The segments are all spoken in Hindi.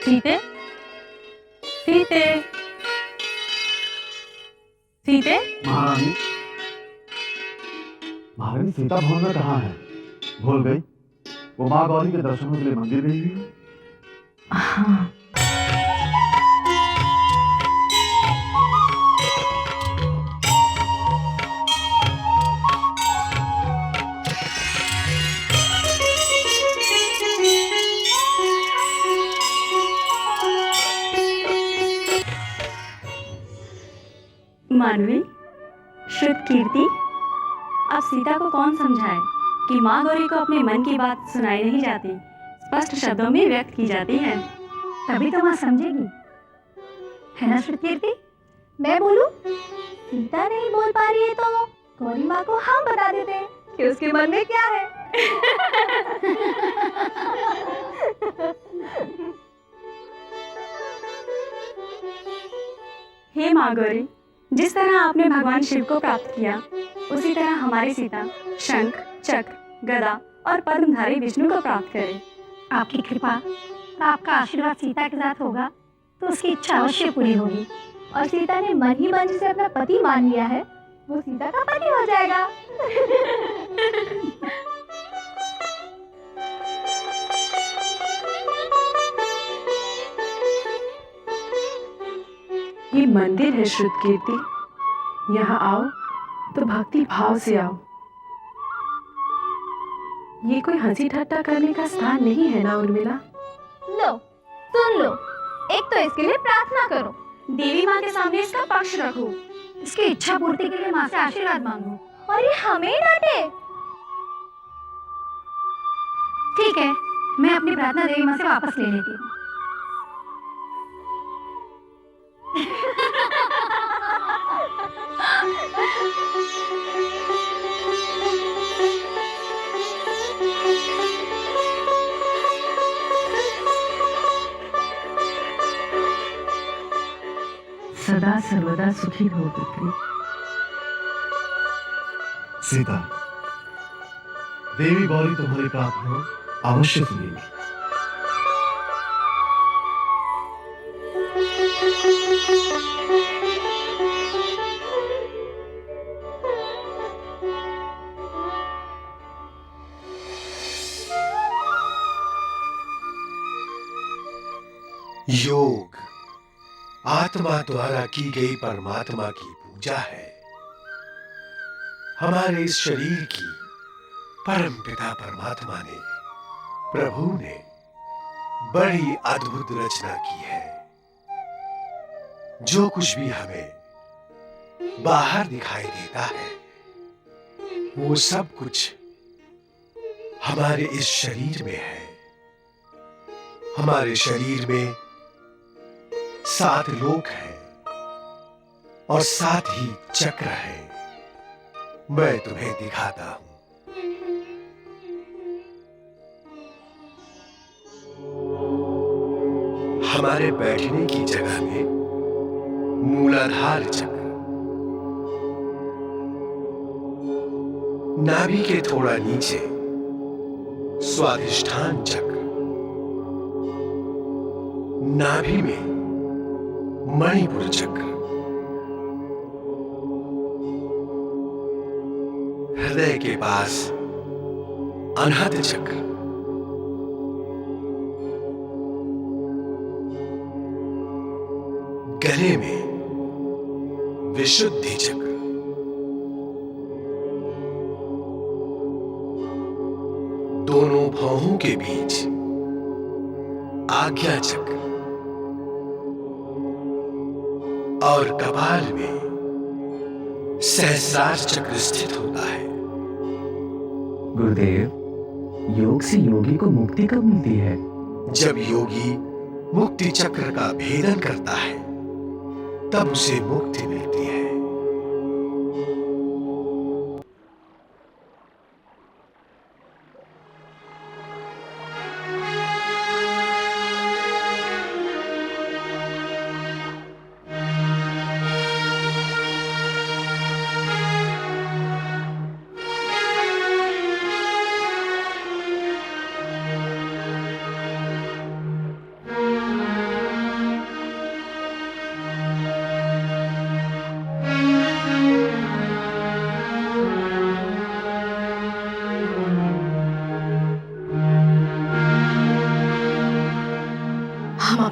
सीते, सीते, सीते। महारानी, महारानी सीता भवन में कहाँ है? भूल गई? वो माँ गौरी के दर्शनों के लिए मंदिर गई हुई है। हाँ। मानवी, श्रुत कीर्ति, अब सीता को कौन समझाए कि माँ गौरी को अपने मन की बात सुनाई नहीं जाती, स्पष्ट शब्दों में व्यक्त की जाती है। तभी तो माँ समझेगी, है ना श्रुत कीर्ति? मैं बोलूं? सीता नहीं बोल पा रही है तो गौरी माँ को हम बता देते हैं कि उसके मन में क्या है। हे माँ गौरी, जिस तरह आपने भगवान शिव को प्राप्त किया, उसी तरह हमारी सीता शंख, चक्र, गदा और पद्मधारी विष्णु को प्राप्त करे। आपकी कृपा और आपका आशीर्वाद सीता के साथ होगा तो उसकी इच्छा अवश्य पूरी होगी। और सीता ने मन ही मन जिसे अपना पति मान लिया है, वो सीता का पति हो जाएगा। ये मंदिर है श्रुत कीर्ति, यहाँ आओ तो भक्ति भाव से आओ। ये कोई हंसी ठट्टा करने का स्थान नहीं है ना उर्मिला? लो, सुन लो, एक तो इसके लिए प्रार्थना करो, देवी माँ के सामने इसका पक्ष रखो, इसकी इच्छा पूर्ति के लिए माँ से आशीर्वाद मांगो, और ये हमें डांटे। ठीक है, मैं अपनी प्रार्थना देवी माँ से वापस ले लेती हूँ। सदा सर्वदा सुखी हो पुत्री। सीता, देवी गौरी तुम्हारी प्रार्थना अवश्य सुनेगी। योग आत्मा द्वारा की गई परमात्मा की पूजा है। हमारे इस शरीर की परम पिता परमात्मा ने, प्रभु ने बड़ी अद्भुत रचना की है। जो कुछ भी हमें बाहर दिखाई देता है, वो सब कुछ हमारे इस शरीर में है। हमारे शरीर में 7 लोक हैं और 7 ही चक्र हैं। मैं तुम्हें दिखाता हूं। हमारे बैठने की जगह में मूलाधार चक्र, नाभि के थोड़ा नीचे स्वाधिष्ठान चक्र, नाभि में मणिपुर चक्र, हृदय के पास अनाहत चक्र, गले में विशुद्धि चक्र, दोनों भौहों के बीच आज्ञा चक्र और कपाल में सहस्रार चक्र स्थित होता है। गुरुदेव, योग से योगी को मुक्ति कब मिलती है? जब योगी मुक्ति चक्र का भेदन करता है, तब उसे मुक्ति मिलती है।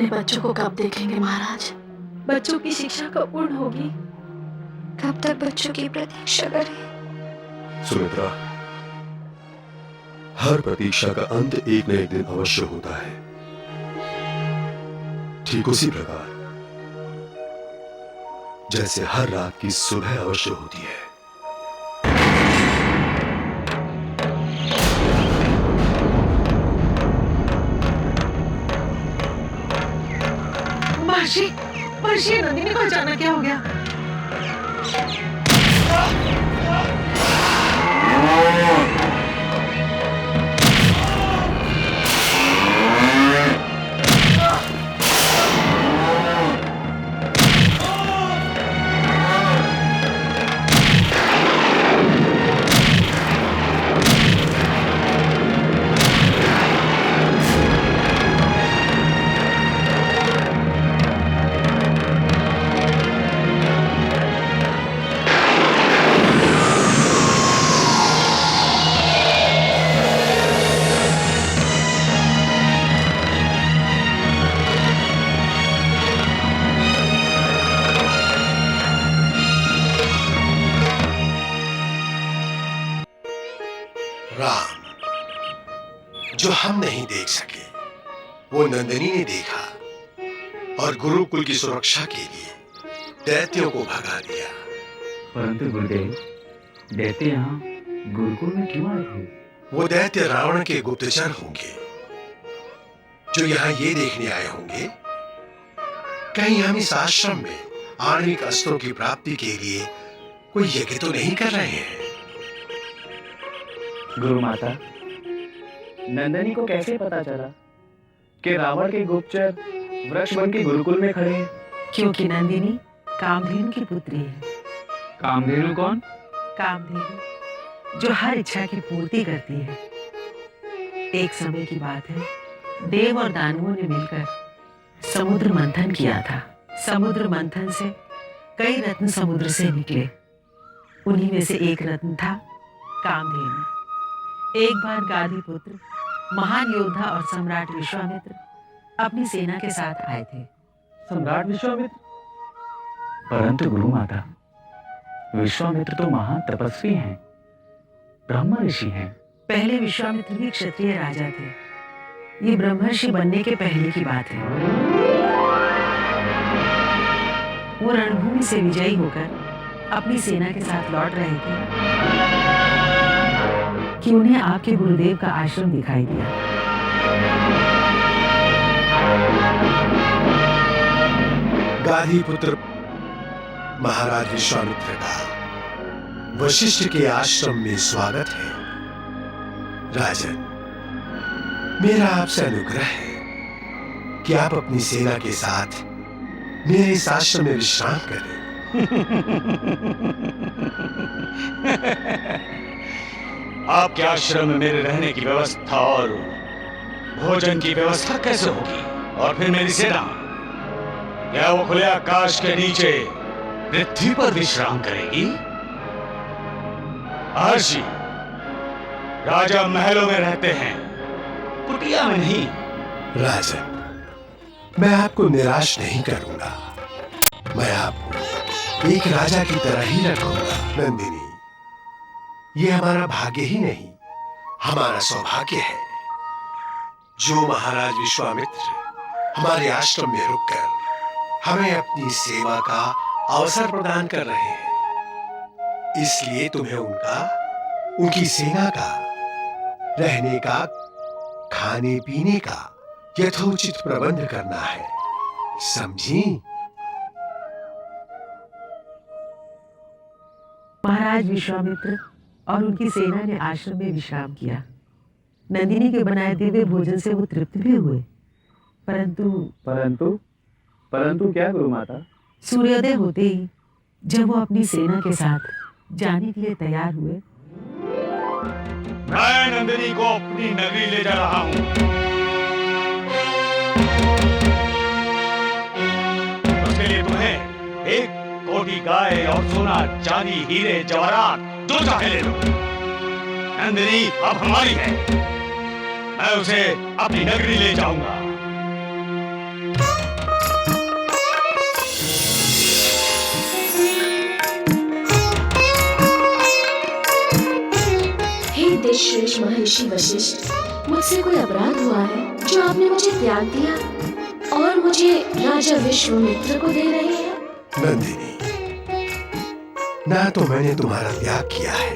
अपने बच्चों को कब देखेंगे महाराज? बच्चों की शिक्षा कब पूर्ण होगी? कब तक बच्चों की प्रतीक्षा करें? सुमित्रा, हर प्रतीक्षा का अंत एक न एक दिन अवश्य होता है। ठीक उसी प्रकार जैसे हर रात की सुबह अवश्य होती है। महर्षि, महर्षि, नंदिनी को अचानक क्या हो गया? राम, जो हम नहीं देख सके वो नंदिनी ने देखा और गुरुकुल की सुरक्षा के लिए दैत्यों को भगा दिया। परंतु गुरुदेव, दैत्य यहाँ गुरुकुल में क्यों आए थे? वो दैत्य रावण के गुप्तचर होंगे जो यहाँ ये देखने आए होंगे कहीं हम इस आश्रम में आणविक अस्त्रों की प्राप्ति के लिए कोई यज्ञ तो नहीं कर रहे हैं। गुरु माता, नंदनी को कैसे पता चला कि रावण के गुप्तचर वृक्ष वन के गुरुकुल में खड़े हैं? क्योंकि नंदिनी कामधेनु की पुत्री है। कामधेनु कौन? कामधेनु जो हर इच्छा की पूर्ति करती है। एक समय की बात है, देव और दानवों ने मिलकर समुद्र मंथन किया था। समुद्र मंथन से कई रत्न समुद्र से निकले। उन्हीं में से एक रत्न था कामधेनु। एक बार गाधी पुत्र, महान योद्धा और सम्राट विश्वामित्र अपनी सेना के साथ आए थे। सम्राट विश्वामित्र? परंतु गुरु माता, विश्वामित्र तो महान तपस्वी हैं, ब्रह्म ऋषि हैं। पहले विश्वामित्र भी क्षत्रिय राजा थे। ये ब्रह्मर्षि बनने के पहले की बात है। वो रणभूमि से विजयी होकर अपनी सेना के साथ लौट रहे थे कि उन्हें आपके गुरुदेव का आश्रम दिखाई दिया। गाधी पुत्र महाराज विश्वामित्र का वशिष्ठ के आश्रम में स्वागत है। राजन, मेरा आपसे अनुग्रह है कि आप अपनी सेना के साथ मेरे इस आश्रम में विश्राम करें। आपके आश्रम में मेरे रहने की व्यवस्था और भोजन की व्यवस्था कैसे होगी? और फिर मेरी सेना, क्या वो खुले आकाश के नीचे पृथ्वी पर विश्राम करेगी? महर्षि, राजा महलों में रहते हैं, कुटिया में नहीं। राजन, मैं आपको निराश नहीं करूंगा। मैं आपको एक राजा की तरह ही रखूंगा। नंदिनी, ये हमारा भाग्य ही नहीं, हमारा सौभाग्य है जो महाराज विश्वामित्र हमारे आश्रम में रुककर हमें अपनी सेवा का अवसर प्रदान कर रहे हैं। इसलिए तुम्हें उनकी सेना का, रहने का, खाने पीने का यथोचित प्रबंध करना है, समझी? महाराज विश्वामित्र और उनकी सेना ने आश्रम में विश्राम किया। नंदिनी के बनाए दिव्य भोजन से वो तृप्त भी हुए, परंतु क्या गुरु माता? सूर्योदय होते ही जब वो अपनी सेना के साथ जाने के लिए तैयार हुए, मैं नंदिनी को अपनी नगरी ले जा रहा हूं। उसके लिए तुम्हें एक कोटी गाय और सोना, चांदी, हीरे, जवाहरात जो चाहे ले लो। नंदिनी अब हमारी है, मैं उसे अपनी नगरी ले जाऊंगा। हे देशश्रेष्ठ महर्षि वशिष्ठ, मुझसे कोई अपराध हुआ है जो आपने मुझे त्याग दिया और मुझे राजा विश्वामित्र को दे रहे हैं? नंदिनी, ना तो मैंने तुम्हारा त्याग किया है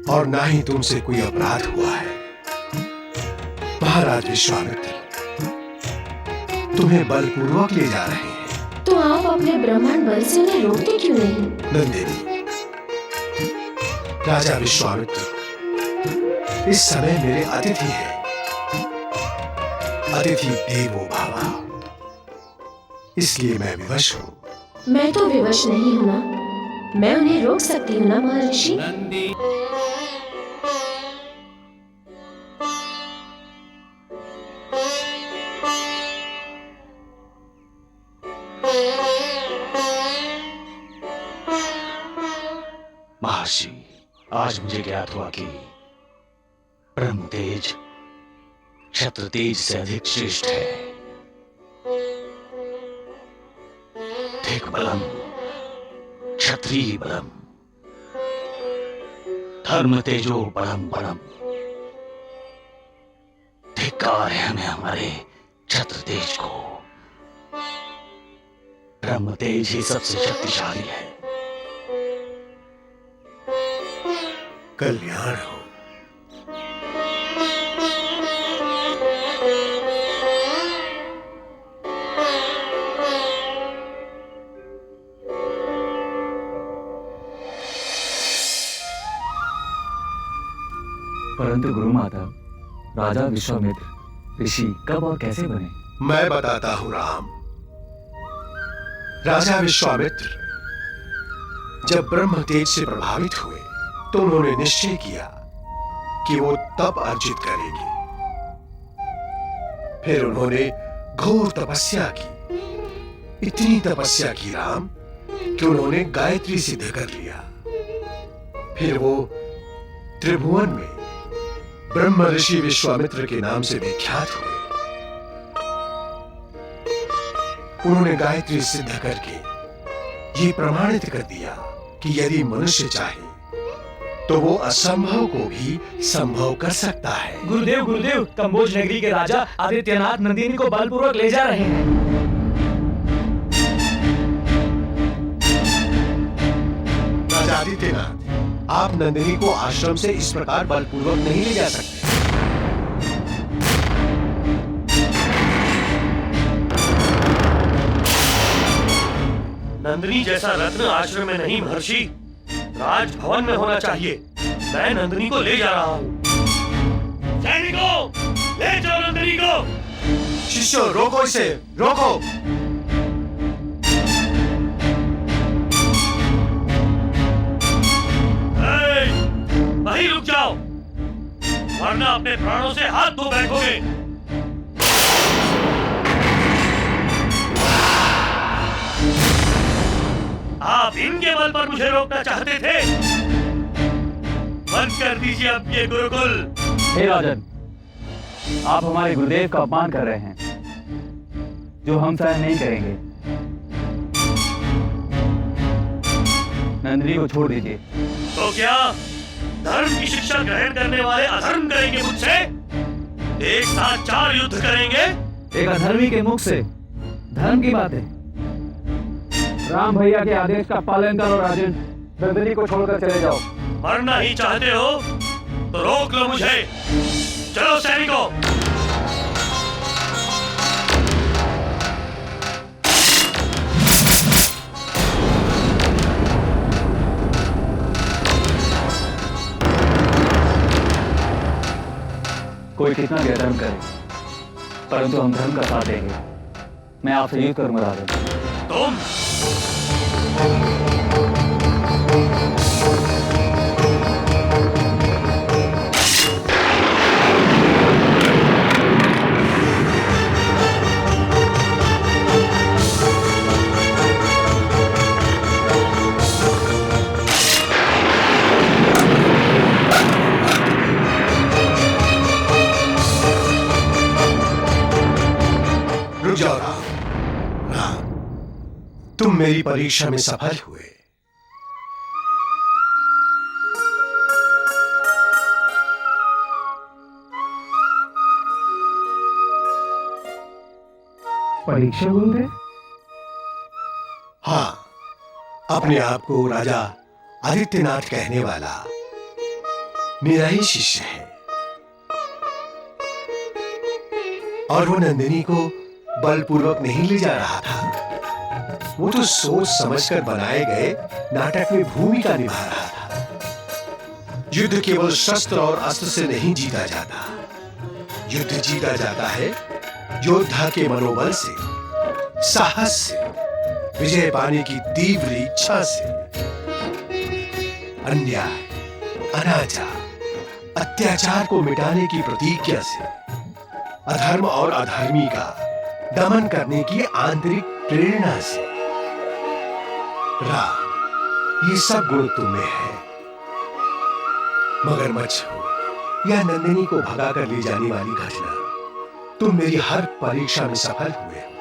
और ना ही तुमसे कोई अपराध हुआ है। महाराज विश्वामित्र तुम्हें बलपूर्वक ले जा रहे हैं। तो आप अपने ब्रह्मांड बल से उन्हें रोकते क्यों नहीं? नंदिनी, राजा विश्वामित्र इस समय मेरे अतिथि हैं। अतिथि देवो भव, इसलिए मैं विवश हूँ। मैं तो विवश नहीं हूँ ना, मैं उन्हें रोक सकती हूँ ना महर्षि? महर्षि, आज मुझे ज्ञात हुआ कि ब्रह्म तेज क्षत्र तेज से अधिक श्रेष्ठ है। दिग्बलम क्षत्रिय बलम धर्म तेजो परम परम। धिक्कार है हमें हमारे क्षत्र तेज को। ब्रह्म तेज ही सबसे शक्तिशाली है। कल्याण हो। परंतु गुरु माता, राजा विश्वामित्र ऋषि कब और कैसे बने? मैं बताता हूं राम। राजा विश्वामित्र जब ब्रह्म तेज से प्रभावित हुए तो उन्होंने निश्चय किया कि वो तप अर्जित करेंगे। फिर उन्होंने घोर तपस्या की। इतनी तपस्या की राम कि उन्होंने गायत्री सिद्ध कर लिया। फिर वो त्रिभुवन में ब्रह्म ऋषि विश्वामित्र के नाम से विख्यात हुए। उन्होंने गायत्री सिद्ध करके ये प्रमाणित कर दिया कि यदि मनुष्य चाहे तो वो असंभव को भी संभव कर सकता है। गुरुदेव गुरुदेव, कंबोज नगरी के राजा आदित्यनाथ नंदिनी को बलपूर्वक ले जा रहे हैं। राजा आदित्यनाथ, आप नंदिनी को आश्रम से इस प्रकार बलपूर्वक नहीं ले जा सकते। नंदिनी जैसा रत्न आश्रम में नहीं महर्षि, राजभवन में होना चाहिए। मैं नंदिनी को ले जा रहा हूँ। सैनिकों, ले जाओ नंदिनी को। शिष्यों, रोको इसे, रोको। वहीं रुक जाओ, वरना अपने प्राणों से हाथ धो बैठोगे। आप इनके बल पर मुझे रोकना चाहते थे। बंद कर दीजिए अब ये गुरुकुल। हे राजन, आप हमारे गुरुदेव का अपमान कर रहे हैं, जो हम सहन नहीं करेंगे। नंदिनी को छोड़ दीजिए। तो क्या धर्म की शिक्षा ग्रहण करने वाले अधर्म करेंगे मुझसे? एक साथ 4 युद्ध करेंगे? एक अधर्मी के मुख से धर्म की बातें। राम भैया के आदेश का पालन करो राजन। नंदिनी को छोड़कर चले जाओ। मरना ही चाहते हो तो रोक लो मुझे। चलो सैनिकों। कोई कितना भी अधर्म करे, परंतु हम धर्म का साथ देंगे। मैं आपसे युद्ध करूंगा राजन। तुम रुक जाओ राम। राम, तुम मेरी परीक्षा में सफल हुए। परीक्षा गुरुदेव? हाँ, अपने आप को राजा आदित्यनाथ कहने वाला मेरा ही शिष्य है, और वो नंदिनी को बलपूर्वक नहीं ले जा रहा था। वो तो सोच समझकर बनाए गए नाटक में भूमिका निभा रहा था। युद्ध केवल शस्त्र और अस्त्र से नहीं जीता जाता, युद्ध जीता जाता है योद्धा के मनोबल से, साहस से, विजय पाने की तीव्र इच्छा से। अन्याय, अनाचार, अत्याचार को मिटाने की प्रतिज्ञा से, अधर्म और अधर्मी का दमन करने की आंतरिक प्रेरणा से। राम, ये सब गुण तुम्हें है। मगरमच्छ हो या नंदिनी को भगा कर ले जाने वाली घटना, तुम मेरी हर परीक्षा में सफल हुए हो।